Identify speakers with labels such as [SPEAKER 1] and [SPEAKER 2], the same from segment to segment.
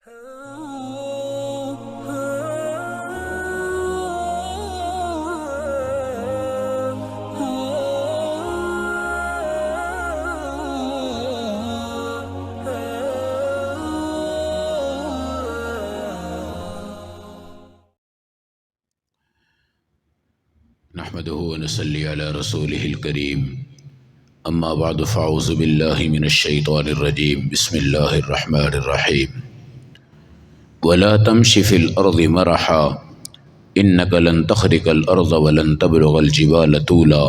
[SPEAKER 1] نحمده ونصلي على رسوله الكريم اما بعد فاعوذ بالله من الشيطان الرجيم بسم الله الرحمن الرحيم ولا تمشي في الارض مرحا انك لن تخرق الارض ولن تبلغ الجبال طولا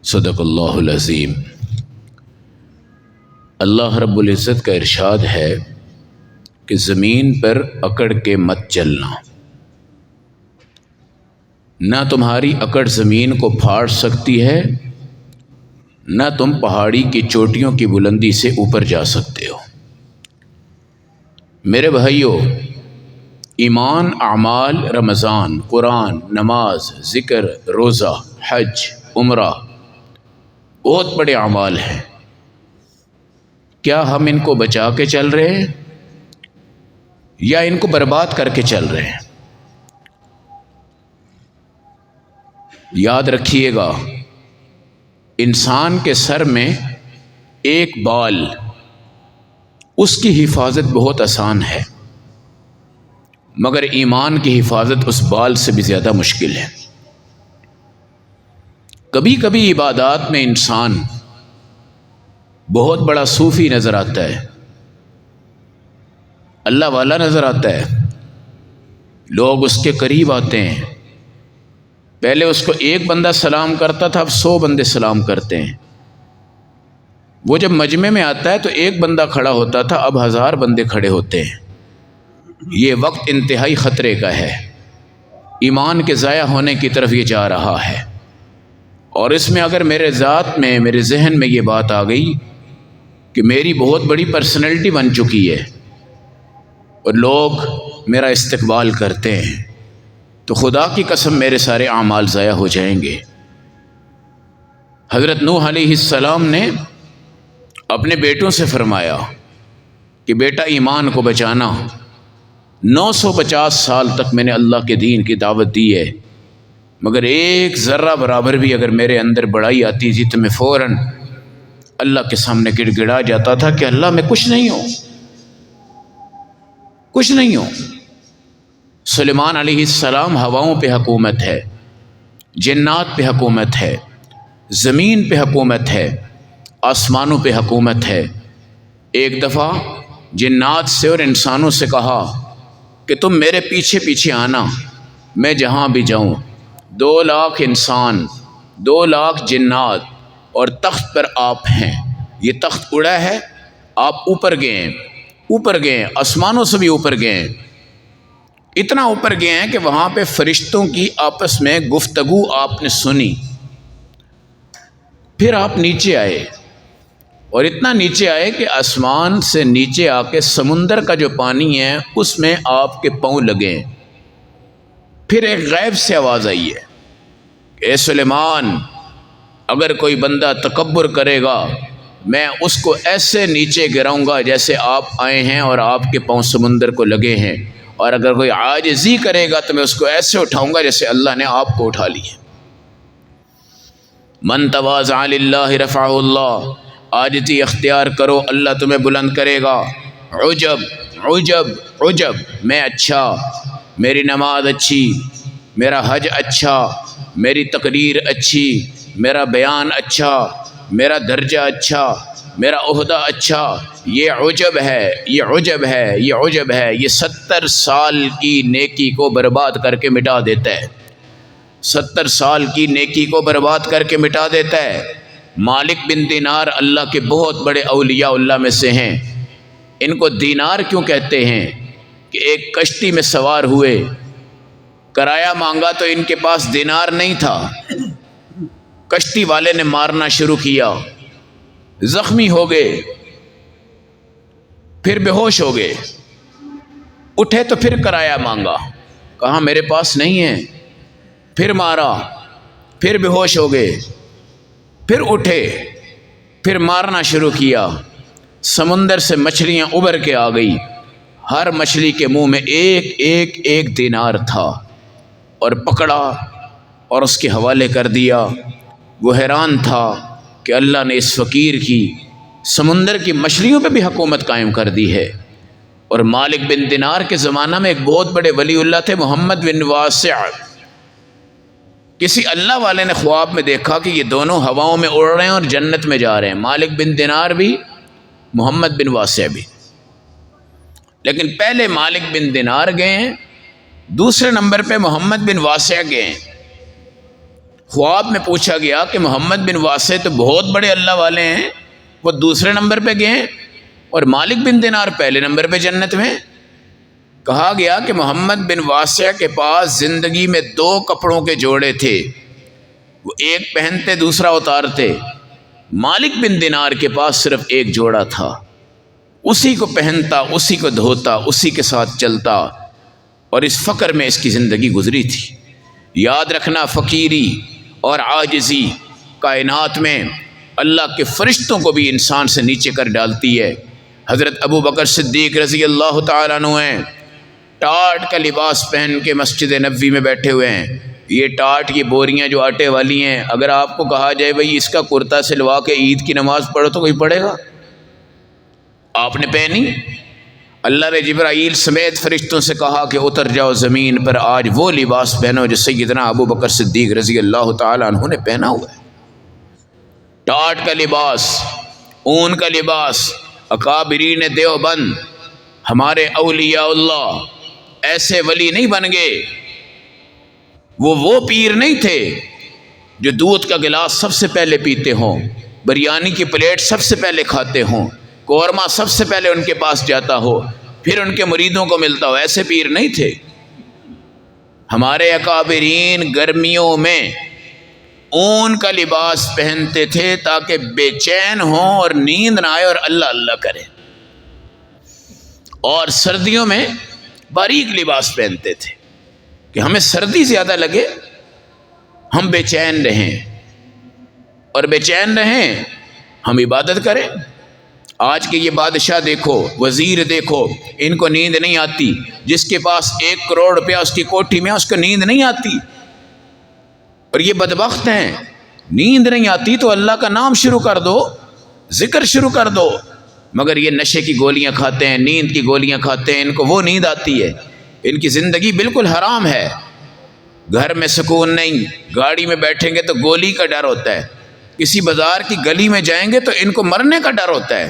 [SPEAKER 1] صدق اللہ العظیم۔ اللہ رب العزت کا ارشاد ہے کہ زمین پر اکڑ کے مت چلنا، نہ تمہاری اکڑ زمین کو پھاڑ سکتی ہے، نہ تم پہاڑی کی چوٹیوں کی بلندی سے اوپر جا سکتے ہو۔ میرے بھائیو، ایمان، اعمال، رمضان، قرآن، نماز، ذکر، روزہ، حج، عمرہ بہت بڑے اعمال ہیں۔ کیا ہم ان کو بچا کے چل رہے ہیں یا ان کو برباد کر کے چل رہے ہیں؟ یاد رکھیے گا، انسان کے سر میں ایک بال، اس کی حفاظت بہت آسان ہے، مگر ایمان کی حفاظت اس بال سے بھی زیادہ مشکل ہے۔ کبھی کبھی عبادات میں انسان بہت بڑا صوفی نظر آتا ہے، اللہ والا نظر آتا ہے، لوگ اس کے قریب آتے ہیں۔ پہلے اس کو ایک بندہ سلام کرتا تھا، اب 100 بندے سلام کرتے ہیں۔ وہ جب مجمع میں آتا ہے تو ایک بندہ کھڑا ہوتا تھا، اب 1000 بندے کھڑے ہوتے ہیں۔ یہ وقت انتہائی خطرے کا ہے، ایمان کے ضائع ہونے کی طرف یہ جا رہا ہے۔ اور اس میں اگر میرے ذات میں، میرے ذہن میں یہ بات آ گئی کہ میری بہت بڑی پرسنالٹی بن چکی ہے اور لوگ میرا استقبال کرتے ہیں، تو خدا کی قسم میرے سارے اعمال ضائع ہو جائیں گے۔ حضرت نوح علیہ السلام نے اپنے بیٹوں سے فرمایا کہ بیٹا ایمان کو بچانا، 950 سال تک میں نے اللہ کے دین کی دعوت دی ہے، مگر ایک ذرہ برابر بھی اگر میرے اندر بڑائی آتی تھی تو میں فوراً اللہ کے سامنے گڑ گڑا جاتا تھا کہ اللہ میں کچھ نہیں ہوں، کچھ نہیں ہوں۔ سلیمان علیہ السلام ہواؤں پہ حکومت ہے، جنات پہ حکومت ہے، زمین پہ حکومت ہے، آسمانوں پہ حکومت ہے۔ ایک دفعہ جنات سے اور انسانوں سے کہا کہ تم میرے پیچھے پیچھے آنا، میں جہاں بھی جاؤں۔ 2 لاکھ انسان، 2 لاکھ جنات اور تخت پر آپ ہیں۔ یہ تخت اڑا ہے، آپ اوپر گئے، اوپر گئے، آسمانوں سے بھی اوپر گئے، اتنا اوپر گئے ہیں کہ وہاں پہ فرشتوں کی آپس میں گفتگو آپ نے سنی۔ پھر آپ نیچے آئے اور اتنا نیچے آئے کہ آسمان سے نیچے آ کے سمندر کا جو پانی ہے اس میں آپ کے پاؤں لگے۔ پھر ایک غیب سے آواز آئی ہے کہ اے سلیمان، اگر کوئی بندہ تکبر کرے گا میں اس کو ایسے نیچے گراؤں گا جیسے آپ آئے ہیں اور آپ کے پاؤں سمندر کو لگے ہیں، اور اگر کوئی عاجزی کرے گا تو میں اس کو ایسے اٹھاؤں گا جیسے اللہ نے آپ کو اٹھا لی ہے۔ من تواضع للہ رفعہ اللہ، عاجزی اختیار کرو، اللہ تمہیں بلند کرے گا۔ عجب عجب عجب، میں اچھا، میری نماز اچھی، میرا حج اچھا، میری تقریر اچھی، میرا بیان اچھا، میرا درجہ اچھا، میرا عہدہ اچھا، یہ عجب ہے، یہ عجب ہے، یہ عجب ہے۔ یہ 70 سال کی نیکی کو برباد کر کے مٹا دیتا ہے، 70 سال کی نیکی کو برباد کر کے مٹا دیتا ہے۔ مالک بن دینار اللہ کے بہت بڑے اولیاء اللہ میں سے ہیں۔ ان کو دینار کیوں کہتے ہیں؟ کہ ایک کشتی میں سوار ہوئے، کرایہ مانگا تو ان کے پاس دینار نہیں تھا، کشتی والے نے مارنا شروع کیا، زخمی ہو گئے، پھر بے ہوش ہو گئے، اٹھے تو پھر کرایہ مانگا، کہا میرے پاس نہیں ہے، پھر مارا، پھر بے ہوش ہو گئے، پھر اٹھے، پھر مارنا شروع کیا، سمندر سے مچھلیاں ابھر کے آ گئی، ہر مچھلی کے منہ میں ایک دینار تھا، اور پکڑا اور اس کے حوالے کر دیا۔ وہ حیران تھا کہ اللہ نے اس فقیر کی سمندر کی مچھلیوں پہ بھی حکومت قائم کر دی ہے۔ اور مالک بن دینار کے زمانہ میں ایک بہت بڑے ولی اللہ تھے، محمد بن واسع۔ کسی اللہ والے نے خواب میں دیکھا کہ یہ دونوں ہواؤں میں اڑ رہے ہیں اور جنت میں جا رہے ہیں، مالک بن دینار بھی، محمد بن واسع بھی۔ لیکن پہلے مالک بن دینار گئے ہیں، دوسرے نمبر پہ محمد بن واسع گئے ہیں۔ خواب میں پوچھا گیا کہ محمد بن واسع تو بہت بڑے اللہ والے ہیں، وہ دوسرے نمبر پہ گئے ہیں، اور مالک بن دینار پہلے نمبر پہ جنت میں۔ کہا گیا کہ محمد بن واسع کے پاس زندگی میں 2 کپڑوں کے جوڑے تھے، وہ ایک پہنتے دوسرا اتارتے۔ مالک بن دینار کے پاس صرف ایک جوڑا تھا، اسی کو پہنتا، اسی کو دھوتا، اسی کے ساتھ چلتا، اور اس فقر میں اس کی زندگی گزری تھی۔ یاد رکھنا، فقیری اور عاجزی کائنات میں اللہ کے فرشتوں کو بھی انسان سے نیچے کر ڈالتی ہے۔ حضرت ابو بکر صدیق رضی اللہ تعالیٰ عنہ ہیں، ٹاٹ کا لباس پہن کے مسجد نبوی میں بیٹھے ہوئے ہیں۔ یہ ٹاٹ، یہ بوریاں جو آٹے والی ہیں، اگر آپ کو کہا جائے بھئی اس کا کرتا سلوا کے عید کی نماز پڑھو تو کوئی پڑھے گا؟ آپ نے پہنی؟ اللہ نے جبرائیل سمیت فرشتوں سے کہا کہ اتر جاؤ زمین پر، آج وہ لباس پہنو جو سیدنا ابو بکر صدیق رضی اللہ تعالیٰ عنہ نے پہنا ہوا ہے۔ ٹاٹ کا لباس، اون کا لباس۔ اکابرین دیوبند، ہمارے اولیاء اللہ ایسے ولی نہیں بن گئے، وہ پیر نہیں تھے جو دودھ کا گلاس سب سے پہلے پیتے ہوں، بریانی کی پلیٹ سب سے پہلے کھاتے ہوں، قورمہ سب سے پہلے ان کے پاس جاتا ہو، پھر ان کے مریدوں کو ملتا ہو۔ ایسے پیر نہیں تھے۔ ہمارے اکابرین گرمیوں میں اون کا لباس پہنتے تھے تاکہ بے چین ہوں اور نیند نہ آئے اور اللہ اللہ کرے، اور سردیوں میں باریک لباس پہنتے تھے کہ ہمیں سردی زیادہ لگے، ہم بے چین رہیں، اور بے چین رہیں ہم عبادت کریں۔ آج کے یہ بادشاہ دیکھو، وزیر دیکھو، ان کو نیند نہیں آتی۔ جس کے پاس 1 کروڑ روپیہ اس کی کوٹھی میں، اس کو نیند نہیں آتی، اور یہ بدبخت ہیں۔ نیند نہیں آتی تو اللہ کا نام شروع کر دو، ذکر شروع کر دو، مگر یہ نشے کی گولیاں کھاتے ہیں، نیند کی گولیاں کھاتے ہیں، ان کو وہ نیند آتی ہے۔ ان کی زندگی بالکل حرام ہے، گھر میں سکون نہیں، گاڑی میں بیٹھیں گے تو گولی کا ڈر ہوتا ہے، کسی بازار کی گلی میں جائیں گے تو ان کو مرنے کا ڈر ہوتا ہے،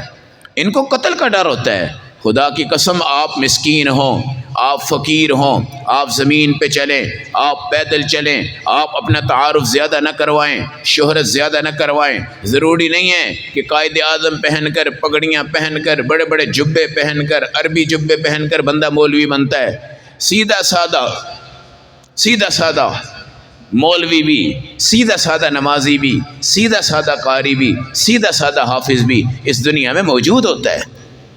[SPEAKER 1] ان کو قتل کا ڈر ہوتا ہے۔ خدا کی قسم، آپ مسکین ہوں، آپ فقیر ہوں، آپ زمین پہ چلیں، آپ پیدل چلیں، آپ اپنا تعارف زیادہ نہ کروائیں، شہرت زیادہ نہ کروائیں۔ ضروری نہیں ہے کہ قائد اعظم پہن کر، پگڑیاں پہن کر، بڑے بڑے جبے پہن کر، عربی جبے پہن کر بندہ مولوی بنتا ہے۔ سیدھا سادہ مولوی بھی، سیدھا سادہ نمازی بھی، سیدھا سادہ قاری بھی، سیدھا سادہ حافظ بھی اس دنیا میں موجود ہوتا ہے،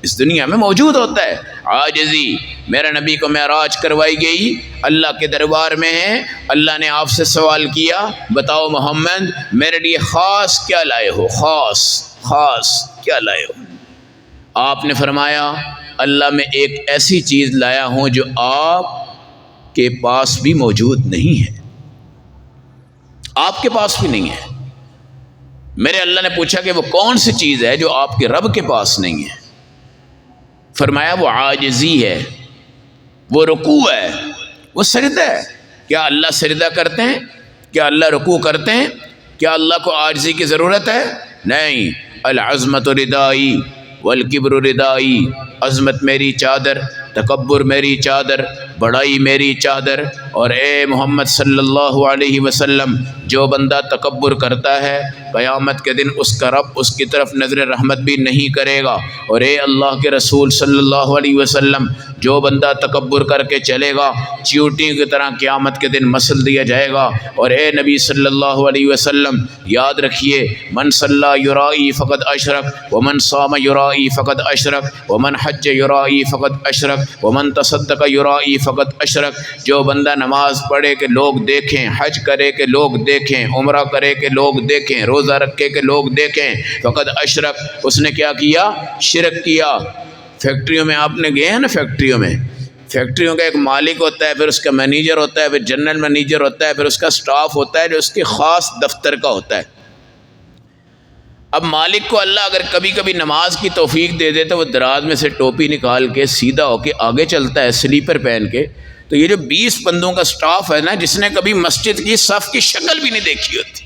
[SPEAKER 1] اس دنیا میں موجود ہوتا ہے۔ عاجزی، میرے نبی کو معراج کروائی گئی، اللہ کے دربار میں ہے، اللہ نے آپ سے سوال کیا، بتاؤ محمد میرے لیے خاص کیا لائے ہو، خاص کیا لائے ہو؟ آپ نے فرمایا، اللہ میں ایک ایسی چیز لایا ہوں جو آپ کے پاس بھی موجود نہیں ہے، آپ کے پاس بھی نہیں ہے۔ میرے اللہ نے پوچھا کہ وہ کون سی چیز ہے جو آپ کے رب کے پاس نہیں ہے؟ فرمایا وہ عاجزی ہے، وہ رکوع ہے، وہ سجدہ ہے۔ کیا اللہ سجدہ کرتے ہیں؟ کیا اللہ رکوع کرتے ہیں؟ کیا اللہ کو عاجزی کی ضرورت ہے؟ نہیں۔ العظمت ردائی والکبر ردائی، عظمت میری چادر، تکبر میری چادر، بڑائی میری چادر۔ اور اے محمد صلی اللہ علیہ وسلم، جو بندہ تکبر کرتا ہے قیامت کے دن اس کا رب اس کی طرف نظر رحمت بھی نہیں کرے گا۔ اور اے اللہ کے رسول صلی اللہ علیہ وسلم، جو بندہ تکبر کر کے چلے گا چیونٹیوں کی طرح قیامت کے دن مسل دیا جائے گا۔ اور اے نبی صلی اللہ علیہ وسلم یاد رکھیے، من صلی یرائی فقد اشرک ومن صام یرائی فقد اشرک ومن حج یرائی فقد اشرک ومن تصدق یرائی فقد اشرک۔ جو بندہ نماز پڑھے کہ لوگ دیکھیں، حج کرے کہ لوگ دیکھیں، عمرہ کرے کہ لوگ دیکھیں، روزہ رکھے کہ لوگ دیکھیں، فقد اشرک، اس نے کیا کیا؟ شرک کیا۔ فیکٹریوں میں آپ نے گئے ہیں نا، فیکٹریوں کا ایک مالک ہوتا ہے، پھر اس کا مینیجر ہوتا ہے، پھر جنرل مینیجر ہوتا ہے، پھر اس کا سٹاف ہوتا ہے جو اس کے خاص دفتر کا ہوتا ہے۔ اب مالک کو اللہ اگر کبھی کبھی نماز کی توفیق دے دے تو وہ دراز میں سے ٹوپی نکال کے سیدھا ہو کے آگے چلتا ہے سلیپر پہن کے۔ تو یہ جو 20 بندوں کا سٹاف ہے نا، جس نے کبھی مسجد کی صف کی شکل بھی نہیں دیکھی ہوتی،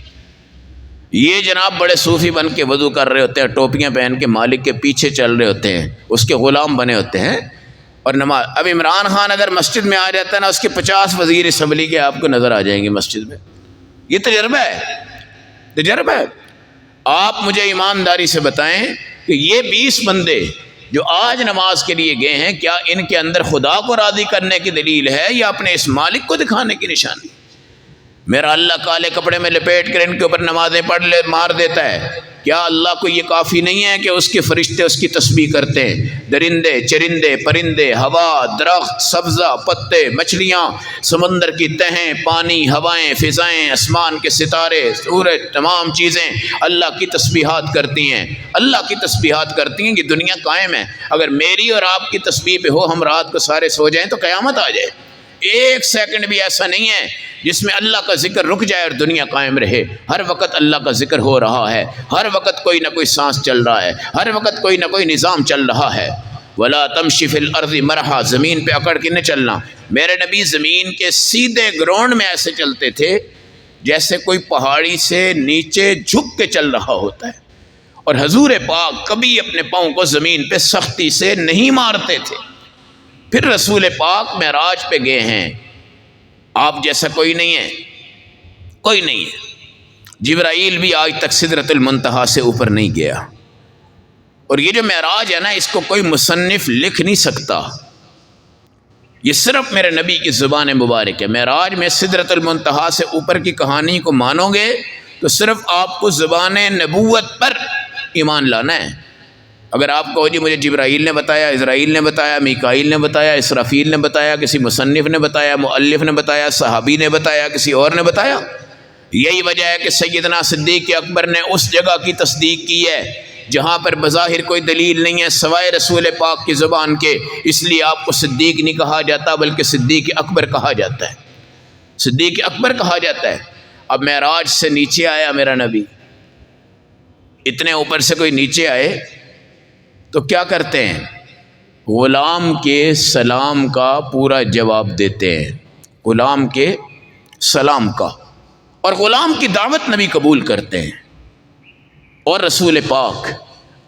[SPEAKER 1] یہ جناب بڑے صوفی بن کے وضو کر رہے ہوتے ہیں، ٹوپیاں پہن کے مالک کے پیچھے چل رہے ہوتے ہیں، اس کے غلام بنے ہوتے ہیں اور نماز۔ اب عمران خان اگر مسجد میں آ جاتا ہے نا، اس کے 50 وزیر اسمبلی کے آپ کو نظر آ جائیں گے مسجد میں۔ یہ تجربہ ہے۔ آپ مجھے ایمانداری سے بتائیں کہ یہ 20 بندے جو آج نماز کے لیے گئے ہیں، کیا ان کے اندر خدا کو راضی کرنے کی دلیل ہے یا اپنے اس مالک کو دکھانے کی نشانی؟ میرا اللہ کالے کپڑے میں لپیٹ کر ان کے اوپر نمازیں مار دیتا ہے، کیا اللہ کو یہ کافی نہیں ہے کہ اس کے فرشتے اس کی تسبیح کرتے ہیں؟ درندے چرندے پرندے، ہوا، درخت، سبزہ، پتے، مچھلیاں، سمندر کی تہیں، پانی، ہوائیں، فضائیں، آسمان کے ستارے، سورج، تمام چیزیں اللہ کی تسبیحات کرتی ہیں، اللہ کی تسبیحات کرتی ہیں۔ یہ دنیا قائم ہے۔ اگر میری اور آپ کی تسبیح پہ ہو، ہم رات کو سارے سو جائیں تو قیامت آ جائے۔ ایک سیکنڈ بھی ایسا نہیں ہے جس میں اللہ کا ذکر رک جائے اور دنیا قائم رہے۔ ہر وقت اللہ کا ذکر ہو رہا ہے، ہر وقت کوئی نہ کوئی سانس چل رہا ہے، ہر وقت کوئی نہ کوئی نظام چل رہا ہے۔ وَلَا تَمْشِ فِي الْأَرْضِ مَرَحًا، زمین پہ اکڑ کے نہ چلنا۔ میرے نبی زمین کے سیدھے گراؤنڈ میں ایسے چلتے تھے جیسے کوئی پہاڑی سے نیچے جھک کے چل رہا ہوتا ہے، اور حضور پاک کبھی اپنے پاؤں کو زمین پہ سختی سے نہیں مارتے تھے۔ پھر رسول پاک معراج پہ گئے ہیں، آپ جیسا کوئی نہیں ہے۔ جبرائیل بھی آج تک سدرۃ المنتہا سے اوپر نہیں گیا۔ اور یہ جو معراج ہے نا، اس کو کوئی مصنف لکھ نہیں سکتا، یہ صرف میرے نبی کی زبان مبارک ہے۔ معراج میں سدرۃ المنتہا سے اوپر کی کہانی کو مانو گے تو صرف آپ کو زبان نبوت پر ایمان لانا ہے۔ اگر آپ کہو جی مجھے جبرائیل نے بتایا، اسرائیل نے بتایا، میکائیل نے بتایا، اسرافیل نے بتایا، کسی مصنف نے بتایا، مؤلف نے بتایا، صحابی نے بتایا، کسی اور نے بتایا، یہی وجہ ہے کہ سیدنا صدیق اکبر نے اس جگہ کی تصدیق کی ہے جہاں پر بظاہر کوئی دلیل نہیں ہے سوائے رسول پاک کی زبان کے، اس لیے آپ کو صدیق نہیں کہا جاتا بلکہ صدیق اکبر کہا جاتا ہے، صدیق اکبر کہا جاتا ہے۔ اب معراج سے نیچے آیا میرا نبی، اتنے اوپر سے کوئی نیچے آئے تو کیا کرتے ہیں؟ غلام کے سلام کا پورا جواب دیتے ہیں، غلام کے سلام کا، اور غلام کی دعوت نبی قبول کرتے ہیں۔ اور رسول پاک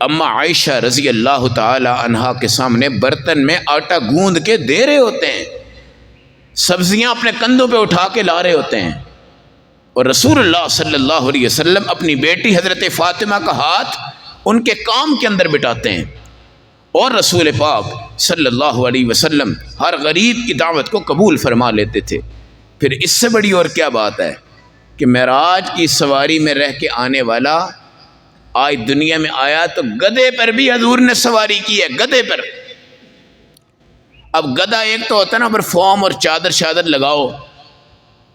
[SPEAKER 1] اما عائشہ رضی اللہ تعالی عنہا کے سامنے برتن میں آٹا گوندھ کے دے رہے ہوتے ہیں، سبزیاں اپنے کندھوں پہ اٹھا کے لا رہے ہوتے ہیں، اور رسول اللہ صلی اللہ علیہ وسلم اپنی بیٹی حضرت فاطمہ کا ہاتھ ان کے کام کے اندر بٹاتے ہیں، اور رسول پاک صلی اللہ علیہ وسلم ہر غریب کی دعوت کو قبول فرما لیتے تھے۔ پھر اس سے بڑی اور کیا بات ہے کہ معراج کی سواری میں رہ کے آنے والا آج دنیا میں آیا تو گدھے پر بھی حضور نے سواری کی ہے، گدھے پر۔ اب گدھا ایک تو ہوتا ہے نا، پر فارم اور چادر شادر لگاؤ،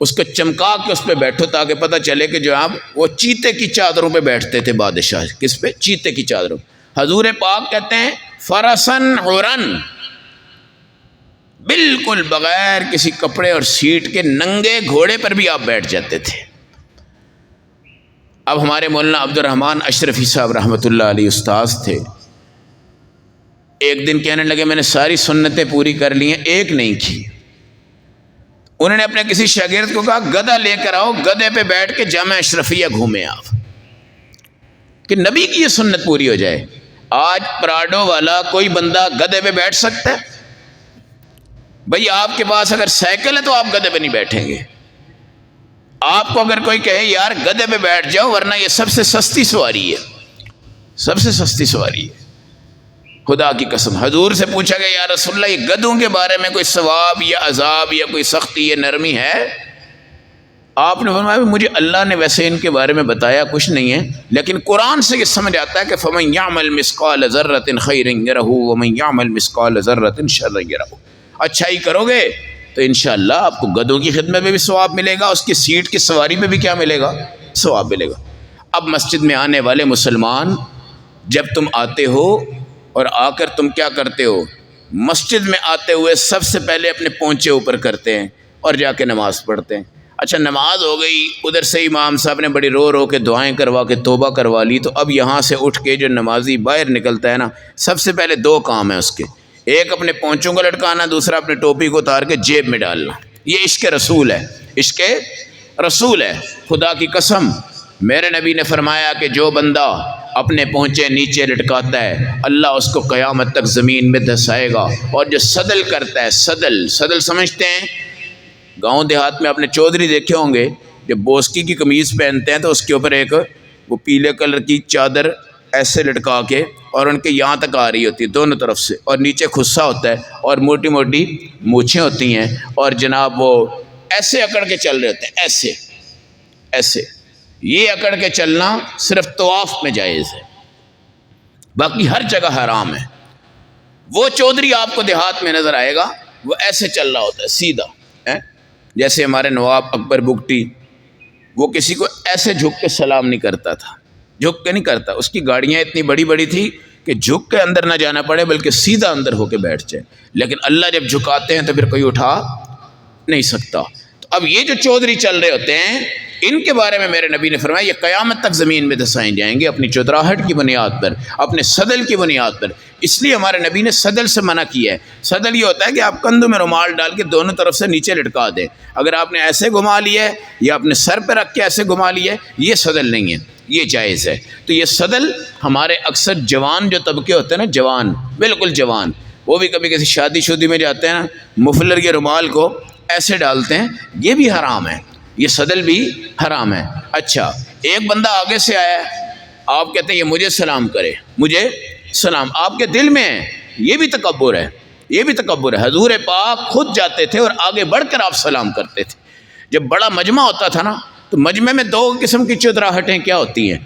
[SPEAKER 1] اس کو چمکا کے اس پہ بیٹھو تاکہ پتہ چلے کہ جو آپ وہ چیتے کی چادروں پہ بیٹھتے تھے بادشاہ، کس پہ؟ چیتے کی چادروں۔ حضور پاک کہتے ہیں فرسن عرن، بالکل بغیر کسی کپڑے اور سیٹ کے ننگے گھوڑے پر بھی آپ بیٹھ جاتے تھے۔ اب ہمارے مولانا عبد الرحمن اشرفی صاحب رحمۃ اللہ علیہ استاذ تھے، ایک دن کہنے لگے میں نے ساری سنتیں پوری کر لی ہیں، ایک نہیں کی۔ انہوں نے اپنے کسی شاگرد کو کہا گدھا لے کر آؤ، گدھے پہ بیٹھ کے جامع اشرفیہ گھومیں آپ، کہ نبی کی یہ سنت پوری ہو جائے۔ آج پراڈو والا کوئی بندہ گدھے پہ بیٹھ سکتا ہے؟ بھئی آپ کے پاس اگر سائیکل ہے تو آپ گدھے پہ نہیں بیٹھیں گے۔ آپ کو اگر کوئی کہے یار گدھے پہ بیٹھ جاؤ ورنہ یہ سب سے سستی سواری ہے، سب سے سستی سواری ہے، خدا کی قسم حضور سے پوچھا گیا یا رسول اللہ یہ گدھوں کے بارے میں کوئی ثواب یا عذاب یا کوئی سختی یا نرمی ہے؟ آپ نے فرمایا مجھے اللہ نے ویسے ان کے بارے میں بتایا کچھ نہیں ہے، لیکن قرآن سے یہ سمجھ آتا ہے کہ فَمَن يَعْمَلْ مِثْقَالَ ذَرَّةٍ خَيْرٍ يَرَهُ وَمَن يَعْمَلْ مِثْقَالَ ذَرَّةٍ شَرًّا يَرَهُ۔ اچھائی کرو گے تو انشاءاللہ آپ کو گدھوں کی خدمت میں بھی ثواب ملے گا، اس کی سیٹ کی سواری میں بھی کیا ملے گا؟ ثواب ملے گا۔ اب مسجد میں آنے والے مسلمان، جب تم آتے ہو اور آ کر تم کیا کرتے ہو؟ مسجد میں آتے ہوئے سب سے پہلے اپنے پونچے اوپر کرتے ہیں اور جا کے نماز پڑھتے ہیں۔ اچھا نماز ہو گئی، ادھر سے امام صاحب نے بڑی رو کے دعائیں کروا کے توبہ کروا لی، تو اب یہاں سے اٹھ کے جو نمازی باہر نکلتا ہے نا، سب سے پہلے دو کام ہیں اس کے، ایک اپنے پونچوں کو لٹکانا، دوسرا اپنے ٹوپی کو اتار کے جیب میں ڈالنا۔ یہ عشق رسول ہے، عشق رسول ہے۔ خدا کی قسم میرے نبی نے فرمایا کہ جو بندہ اپنے پونچے نیچے لٹکاتا ہے اللہ اس کو قیامت تک زمین میں دھسائے گا، اور جو صدل کرتا ہے، صدل سمجھتے ہیں؟ گاؤں دیہات میں آپ نے چودھری دیکھے ہوں گے، جب بوسکی کی قمیض پہنتے ہیں تو اس کے اوپر ایک وہ پیلے کلر کی چادر ایسے لٹکا کے اور ان کے یہاں تک آ رہی ہوتی ہے دونوں طرف سے، اور نیچے خصا ہوتا ہے اور موٹی موٹی مونچھیں ہوتی ہیں، اور جناب وہ ایسے اکڑ کے چل رہے ہوتے ہیں، ایسے ایسے۔ یہ اکڑ کے چلنا صرف طواف میں جائز ہے، باقی ہر جگہ حرام ہے۔ وہ چودھری آپ کو دیہات میں نظر آئے گا، وہ ایسے چل رہا ہوتا ہے سیدھا، جیسے ہمارے نواب اکبر بگٹی، وہ کسی کو ایسے جھک کے سلام نہیں کرتا تھا، جھک کے نہیں کرتا، اس کی گاڑیاں اتنی بڑی بڑی تھی کہ جھک کے اندر نہ جانا پڑے بلکہ سیدھا اندر ہو کے بیٹھ جائے، لیکن اللہ جب جھکاتے ہیں تو پھر کوئی اٹھا نہیں سکتا۔ تو اب یہ جو چودھری چل رہے ہوتے ہیں ان کے بارے میں میرے نبی نے فرمایا یہ قیامت تک زمین میں دھسائے جائیں گے اپنی چودراہٹ کی بنیاد پر، اپنے صدل کی بنیاد پر۔ اس لیے ہمارے نبی نے صدل سے منع کیا ہے۔ صدل یہ ہوتا ہے کہ آپ کندھوں میں رومال ڈال کے دونوں طرف سے نیچے لٹکا دیں، اگر آپ نے ایسے گھما لیا ہے یا اپنے سر پہ رکھ کے ایسے گھما لیا ہے، یہ صدل نہیں ہے، یہ جائز ہے۔ تو یہ صدل ہمارے اکثر جوان جو طبقے ہوتے ہیں نا، جوان بالکل جوان، وہ بھی کبھی کسی شادی شودی میں جاتے ہیں نا، مفلر کے رومال کو ایسے ڈالتے ہیں، یہ بھی حرام ہے، یہ صدل بھی حرام ہے۔ اچھا ایک بندہ آگے سے آیا ہے، آپ کہتے ہیں یہ مجھے سلام کرے، مجھے سلام، آپ کے دل میں ہے، یہ بھی تکبر ہے، یہ بھی تکبر ہے۔ حضور پاک خود جاتے تھے اور آگے بڑھ کر آپ سلام کرتے تھے۔ جب بڑا مجمع ہوتا تھا نا تو مجمع میں دو قسم کی چودراہٹیں کیا ہوتی ہیں،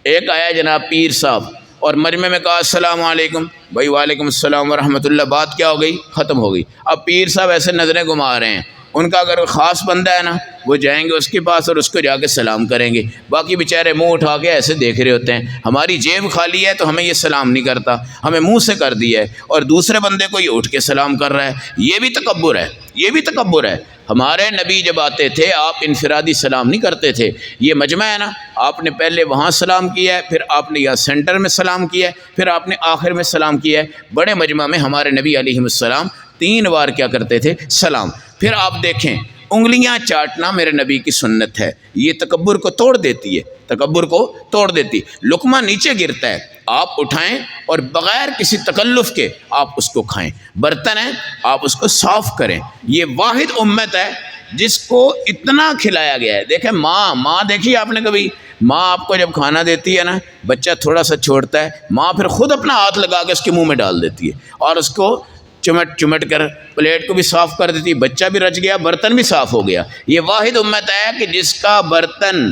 [SPEAKER 1] ایک آیا جناب پیر صاحب اور مجمع میں کہا السلام علیکم، بھائی وعلیکم السلام ورحمۃ اللہ، بات کیا ہو گئی؟ ختم ہو گئی۔ اب پیر صاحب ایسے نظریں گھما رہے ہیں، ان کا اگر خاص بندہ ہے نا وہ جائیں گے اس کے پاس اور اس کو جا کے سلام کریں گے، باقی بیچارے منہ اٹھا کے ایسے دیکھ رہے ہوتے ہیں۔ ہماری جیب خالی ہے تو ہمیں یہ سلام نہیں کرتا، ہمیں منہ سے کر دیا ہے، اور دوسرے بندے کو یہ اٹھ کے سلام کر رہا ہے، یہ بھی تکبر ہے، یہ بھی تکبر ہے۔ ہمارے نبی جب آتے تھے آپ انفرادی سلام نہیں کرتے تھے، یہ مجمع ہے نا، آپ نے پہلے وہاں سلام کیا ہے، پھر آپ نے یہاں سینٹر میں سلام کیا ہے، پھر آپ نے آخر میں سلام کیا ہے۔ بڑے مجمع میں ہمارے نبی علیہ السلام 3 بار کیا کرتے تھے؟ سلام۔ پھر آپ دیکھیں انگلیاں چاٹنا میرے نبی کی سنت ہے، یہ تکبر کو توڑ دیتی ہے، تکبر کو توڑ دیتی ہے۔ لقمہ نیچے گرتا ہے، آپ اٹھائیں اور بغیر کسی تکلف کے آپ اس کو کھائیں۔ برتن ہے آپ اس کو صاف کریں۔ یہ واحد امت ہے جس کو اتنا کھلایا گیا ہے۔ دیکھیں ماں دیکھیے آپ نے کبھی، ماں آپ کو جب کھانا دیتی ہے نا، بچہ تھوڑا سا چھوڑتا ہے، ماں پھر خود اپنا ہاتھ لگا کے اس کے منہ میں ڈال دیتی ہے اور اس کو چمٹ کر پلیٹ کو بھی صاف کر دیتی، بچہ بھی رچ گیا، برتن بھی صاف ہو گیا۔ یہ واحد امت ہے کہ جس کا برتن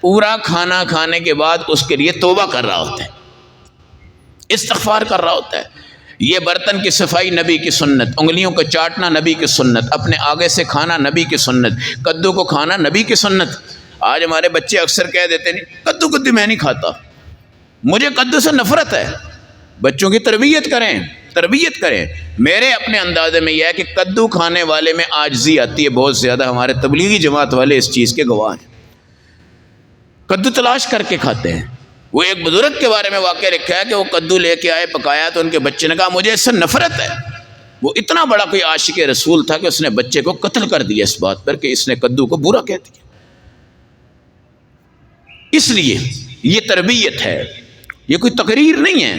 [SPEAKER 1] پورا کھانا کھانے کے بعد اس کے لیے توبہ کر رہا ہوتا ہے، استغفار کر رہا ہوتا ہے۔ یہ برتن کی صفائی نبی کی سنت، انگلیوں کو چاٹنا نبی کی سنت، اپنے آگے سے کھانا نبی کی سنت، کدو کو کھانا نبی کی سنت۔ آج ہمارے بچے اکثر کہہ دیتے نہیں کدو میں نہیں کھاتا، مجھے کدو سے نفرت ہے۔ بچوں کی تربیت کریں، تربیت کریں۔ میرے اپنے اندازے میں یہ ہے کہ کدو کھانے والے میں عاجزی آتی ہے بہت زیادہ، ہمارے تبلیغی جماعت والے اس چیز کے گواہ ہیں، کدو تلاش کر کے کھاتے ہیں۔ وہ ایک بزرگ کے بارے میں واقعہ لکھا ہے کہ وہ کدو لے کے آئے، پکایا تو ان کے بچے نے کہا مجھے اس سے نفرت ہے۔ وہ اتنا بڑا کوئی عاشق رسول تھا کہ اس نے بچے کو قتل کر دیا اس بات پر کہ اس نے کدو کو برا کہہ دیا۔ اس لیے یہ تربیت ہے، یہ کوئی تقریر نہیں ہے۔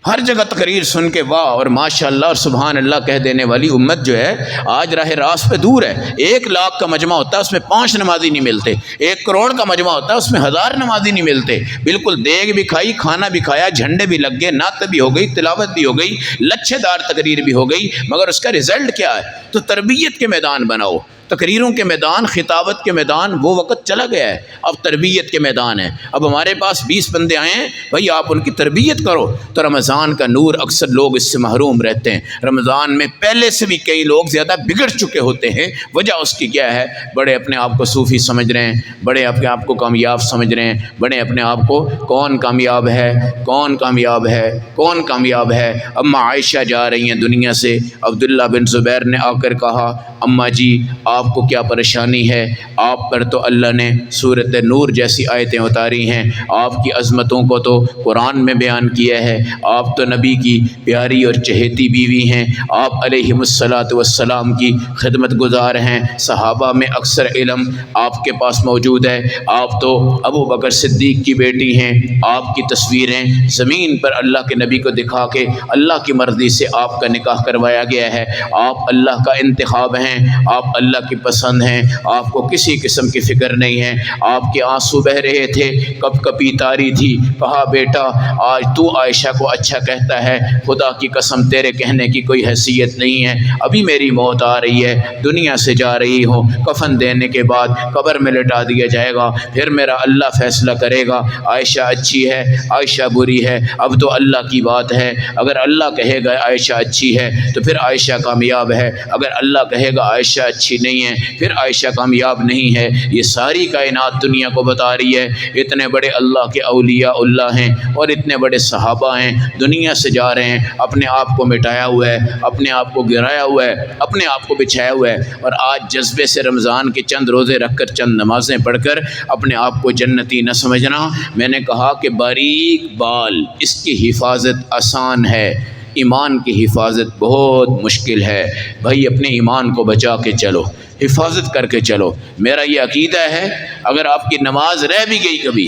[SPEAKER 1] ہر جگہ تقریر سن کے واہ اور ماشاء اللہ اور سبحان اللہ کہہ دینے والی امت جو ہے آج راہ راست پہ دور ہے۔ 1 لاکھ کا مجمع ہوتا ہے اس میں 5 نمازی نہیں ملتے، 1 کروڑ کا مجمع ہوتا ہے اس میں 1000 نمازی نہیں ملتے۔ بالکل دیگ بھی کھائی، کھانا بھی کھایا، جھنڈے بھی لگ گئے، نعت بھی ہو گئی، تلاوت بھی ہو گئی، لچھے دار تقریر بھی ہو گئی، مگر اس کا رزلٹ کیا ہے؟ تو تربیت کے میدان بناؤ، تقریروں کے میدان، خطابت کے میدان وہ وقت چلا گیا ہے، اب تربیت کے میدان ہے۔ اب ہمارے پاس 20 بندے آئے ہیں، بھائی آپ ان کی تربیت کرو۔ تو رمضان کا نور اکثر لوگ اس سے محروم رہتے ہیں۔ رمضان میں پہلے سے بھی کئی لوگ زیادہ بگڑ چکے ہوتے ہیں، وجہ اس کی کیا ہے؟ بڑے اپنے آپ کو صوفی سمجھ رہے ہیں، بڑے اپنے آپ کو کامیاب سمجھ رہے ہیں، بڑے اپنے آپ کو کون کامیاب ہے، کون کامیاب ہے، کون کامیاب ہے۔ اماں عائشہ جا رہی ہیں دنیا سے، عبداللہ بن زبیر نے آ کر کہا اماں جی آپ کو کیا پریشانی ہے؟ آپ پر تو اللہ نے سورۃ نور جیسی آیتیں اتاری ہیں، آپ کی عظمتوں کو تو قرآن میں بیان کیا ہے، آپ تو نبی کی پیاری اور چہیتی بیوی ہیں، آپ علیہم الصلاۃ والسلام کی خدمت گزار ہیں، صحابہ میں اکثر علم آپ کے پاس موجود ہے، آپ تو ابو بکر صدیق کی بیٹی ہیں، آپ کی تصویریں زمین پر اللہ کے نبی کو دکھا کے اللہ کی مرضی سے آپ کا نکاح کروایا گیا ہے، آپ اللہ کا انتخاب ہیں، آپ اللہ کی پسند ہیں، آپ کو کسی قسم کی فکر نہیں ہے۔ آپ کے آنسو بہ رہے تھے، کپ کپی تاری تھی، کہا بیٹا آج تو عائشہ کو اچھا کہتا ہے، خدا کی قسم تیرے کہنے کی کوئی حیثیت نہیں ہے، ابھی میری موت آ رہی ہے، دنیا سے جا رہی ہوں، کفن دینے کے بعد قبر میں لٹا دیا جائے گا، پھر میرا اللہ فیصلہ کرے گا، عائشہ اچھی ہے، عائشہ بری ہے، اب تو اللہ کی بات ہے، اگر اللہ کہے گا عائشہ اچھی ہے تو پھر عائشہ کامیاب ہے، اگر اللہ کہے گا عائشہ اچھی نہیں ہے پھر عائشہ کامیاب نہیں ہے۔ یہ ساری کائنات دنیا کو بتا رہی ہے، اتنے بڑے اللہ کے اولیاء اللہ ہیں اور اتنے بڑے صحابہ ہیں، دنیا سے جا رہے ہیں، اپنے آپ کو مٹایا ہوا ہے، اپنے آپ کو گرایا ہوا ہے، اپنے آپ کو بچھایا ہوا ہے، اور آج جذبے سے رمضان کے چند روزے رکھ کر، چند نمازیں پڑھ کر اپنے آپ کو جنتی نہ سمجھنا۔ میں نے کہا کہ باریک بال اس کی حفاظت آسان ہے، ایمان کی حفاظت بہت مشکل ہے۔ بھائی اپنے ایمان کو بچا کے چلو، حفاظت کر کے چلو۔ میرا یہ عقیدہ ہے اگر آپ کی نماز رہ بھی گئی کبھی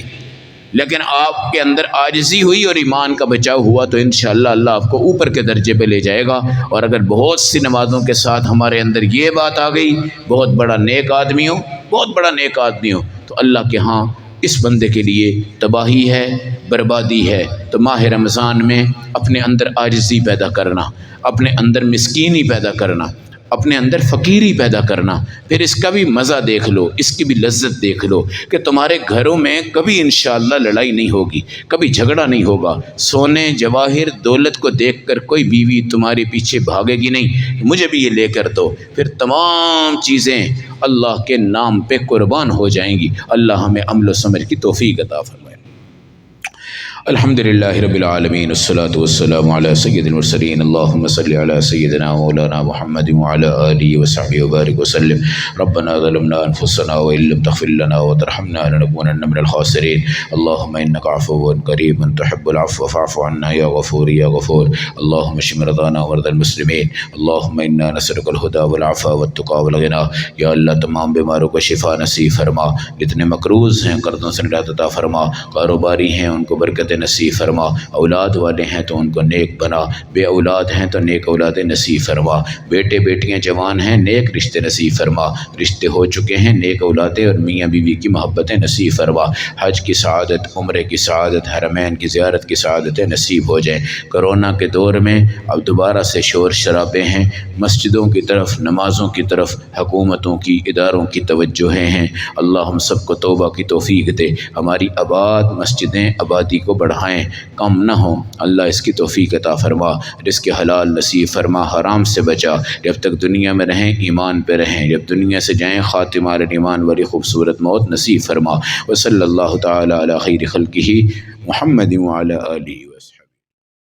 [SPEAKER 1] لیکن آپ کے اندر عاجزی ہوئی اور ایمان کا بچاؤ ہوا تو انشاءاللہ اللہ آپ کو اوپر کے درجے پہ لے جائے گا۔ اور اگر بہت سی نمازوں کے ساتھ ہمارے اندر یہ بات آ گئی بہت بڑا نیک آدمی ہو، بہت بڑا نیک آدمی ہو، تو اللہ کے ہاں اس بندے کے لیے تباہی ہے، بربادی ہے۔ تو ماہ رمضان میں اپنے اندر عاجزی پیدا کرنا، اپنے اندر مسکینی پیدا کرنا، اپنے اندر فقیری پیدا کرنا، پھر اس کا بھی مزہ دیکھ لو، اس کی بھی لذت دیکھ لو کہ تمہارے گھروں میں کبھی انشاءاللہ لڑائی نہیں ہوگی، کبھی جھگڑا نہیں ہوگا، سونے جواہر دولت کو دیکھ کر کوئی بیوی تمہارے پیچھے بھاگے گی نہیں مجھے بھی یہ لے کر دو، پھر تمام چیزیں اللہ کے نام پہ قربان ہو جائیں گی۔ اللہ ہمیں عمل و سمجھ کی توفیق عطا فرمائے۔ الحمد للہ رب العالمین والصلاة والسلام علی سید المرسلین اللہم صلی علی سیدنا مولانا محمد وعلی آلہ وصحبہ وبارک وسلم۔ ربنا ظلمنا انفسنا وإن لم تغفر لنا وترحمنا لنكونن من الخاسرین۔ اللہم انک عفو کریم تحب العفو فاعف عنا یا غفور یا غفور۔ اللہم اشف مرضانا ومرضى المسلمین۔ اللہم انا نسألک الہدی والعفو والتقی والغنی۔ یا اللہ تمام بیماروں کو شفا نصیب فرما، جتنے مقروض ہیں قرضوں سے نجات عطا فرما، کاروباری ہیں ان کو برکت نصیب فرما، اولاد والے ہیں تو ان کو نیک بنا، بے اولاد ہیں تو نیک اولاد نصیب فرما، بیٹے بیٹیاں جوان ہیں نیک رشتے نصیب فرما، رشتے ہو چکے ہیں نیک اولادیں اور میاں بیوی کی محبتیں نصیب فرما، حج کی سعادت، عمرے کی سعادت، حرمین کی زیارت کی سعادتیں نصیب ہو جائیں۔ کرونا کے دور میں اب دوبارہ سے شور شرابے ہیں، مسجدوں کی طرف، نمازوں کی طرف حکومتوں کی، اداروں کی توجہیں ہیں۔ اللہ ہم سب کو توبہ کی توفیق دے، ہماری آباد مسجدیں آبادی کو بڑھائیں، کم نہ ہوں، اللہ اس کی توفیق عطا فرما، رزق حلال نصیب فرما، حرام سے بچا، جب تک دنیا میں رہیں ایمان پہ رہیں، جب دنیا سے جائیں خاتمہ علی ایمان والی خوبصورت موت نصیب فرما۔ وصلی اللہ تعالی علی خیر خلقہ محمد وعلی آلہ وسلم۔